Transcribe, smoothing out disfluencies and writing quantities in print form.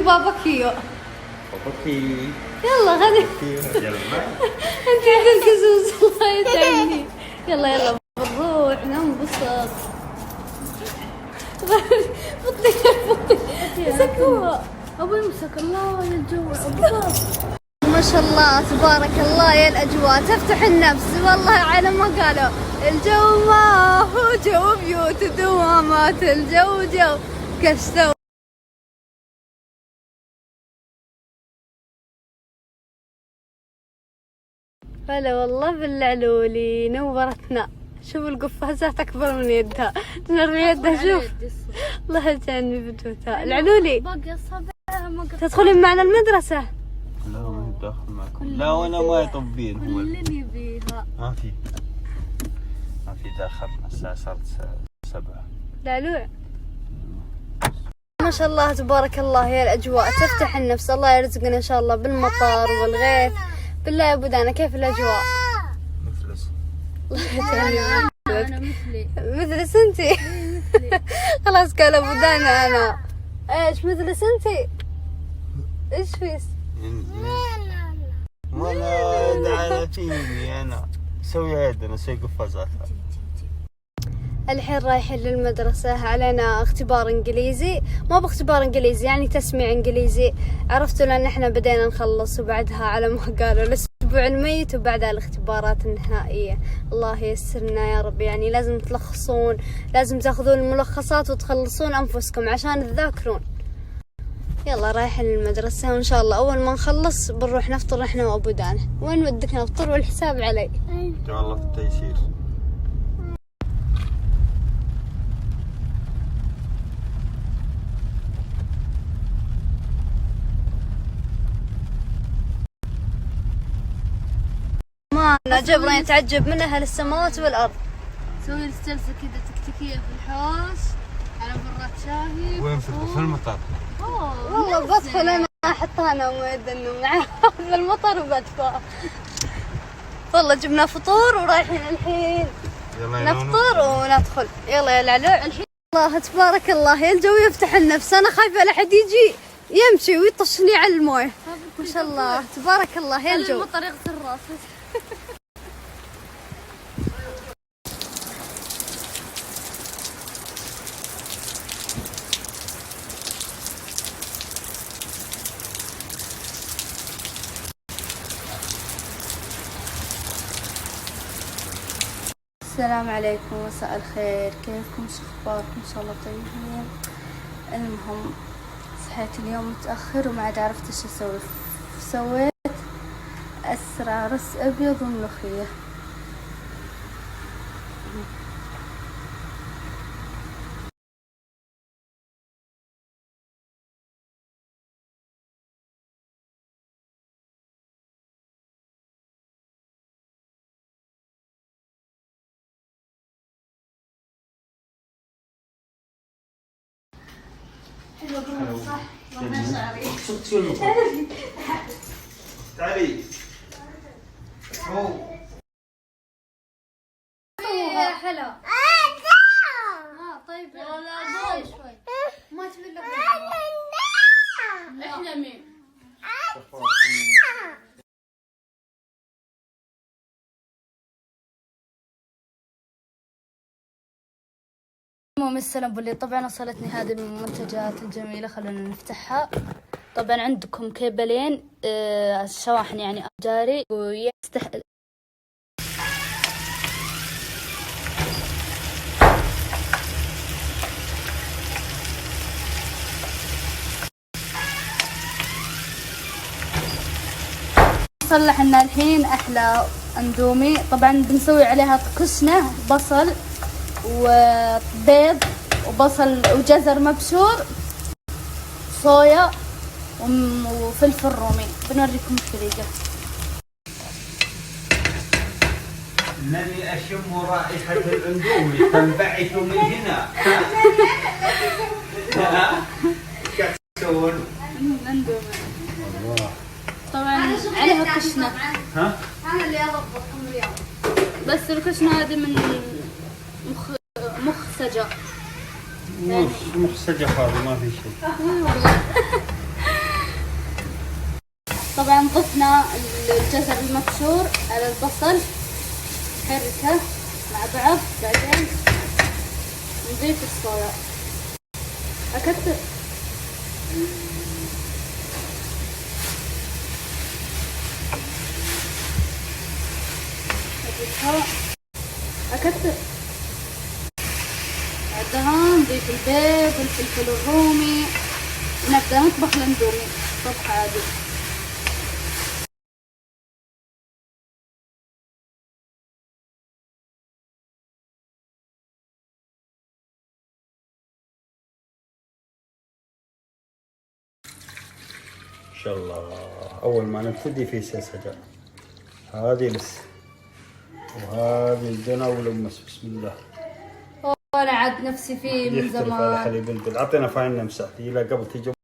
بابا كيو. بابا كيو. يلا غني. يلا. انت الكزوز الله يتعبني. يلا يلا بنروح ننبسط. بطي مسكوها. ابوي مسك الله يا الجو ابوها. ما شاء الله تبارك الله يا الاجواء تفتح النفس والله على ما قالوا الجو ما هو جو بيوت دوامات الجو جو كشتو. هلا والله بالعلولي نورتنا. شوفوا القفازات اكبر من يدها. نرمي يدها شوف. الله يجعلني بدوتها. العلولي تدخلين معنا المدرسة؟ لا ما داخل معكم. لا وانا ما يطبين هو اللي بيها ما في داخل. الساعة صارت 7. العلوع ما شاء الله تبارك الله يا الاجواء تفتح النفس. الله يرزقنا ان شاء الله بالمطر والغيث. بالله يا ابو دانا كيف الاجواء؟ مفلس. انا مثلس انتي. خلاص قال ابو دانا انا ايش مثلس انتي؟ ايش فيس؟ ما انا فيني انا اسوي هيدا انا اسوي قفازات. الحين رايحين للمدرسة علينا اختبار انجليزي. ما باختبار انجليزي يعني تسميع انجليزي. عرفتوا لان احنا بدينا نخلص وبعدها على ما قالوا الاسبوع الميت وبعدها الاختبارات النهائية. الله ييسرنا يا رب. يعني لازم تلخصون لازم تاخذون الملخصات وتخلصون انفسكم عشان تذاكرون. يلا رايحين للمدرسة وان شاء الله اول ما نخلص بنروح نفطر احنا وابو دانا. وين ودك نفطر والحساب علي؟ والله في التيسير. ما جبرين يتعجب من اهل السماوات والارض. سوي الجلسة كذا تكتيكية في الحوش على براد شاهي. وين في المطار؟ والله بدخل انا احط انا وميد انه معاه في المطر وبدفع. والله جبنا فطور ورايحين الحين نفطر وندخل. يلا يا العلوع الحين. الله تبارك الله يا الجو يفتح النفس. انا خايفة لا احد يجي يمشي ويطشني على المويه. ما شاء الله تبارك الله يا الجو. المطر يغسل راسك. السلام عليكم مساء الخير. كيفكم شو اخباركم؟ ان شاء الله طيبين. المهم صحيت اليوم متاخر وما عاد عرفت ايش اسوي. سويت اسرع رز ابيض وملوخيه. حلو صح؟ تعالي. حلو. طيب شوي. ما تبي لك احلمي. المهم السلام بولي. طبعا وصلتني هذه المنتجات الجميلة. خلونا نفتحها. طبعا عندكم كيبلين شواحن يعني جاري نصلح لنا الحين احلى اندومي. طبعا بنسوي عليها كشنة بصل وبيض وبصل وجزر مبشور صويا وفلفل رومي. بنوريكم الطريقة. انني اشم رائحة الاندومي تنبعث من هنا. كيف تسوون؟ الاندومي والله طبعا عليها كشنة. ها؟ انا اللي اضبطكم اليوم. بس الكشنة هذه من مخ سجا. مخ سجا فاضي ما في شيء. طبعا ضفنا الجزر المبشور على البصل، نحركه مع بعض. بعدين نضيف الصويا، أكثر أكثر. بعدها نضيف البيض والفلفل الرومي ونبدأ نطبخ الاندومي طبخ عادي. ما شاء الله. أول ما نبتدي في سلسلة هذه لسه، وهذه الجنة والأمس. بسم الله. وأنا عاد نفسي فيه من يختلف على زمان. حليب البل. أعطينا فاين نمسح لا قبل تيجي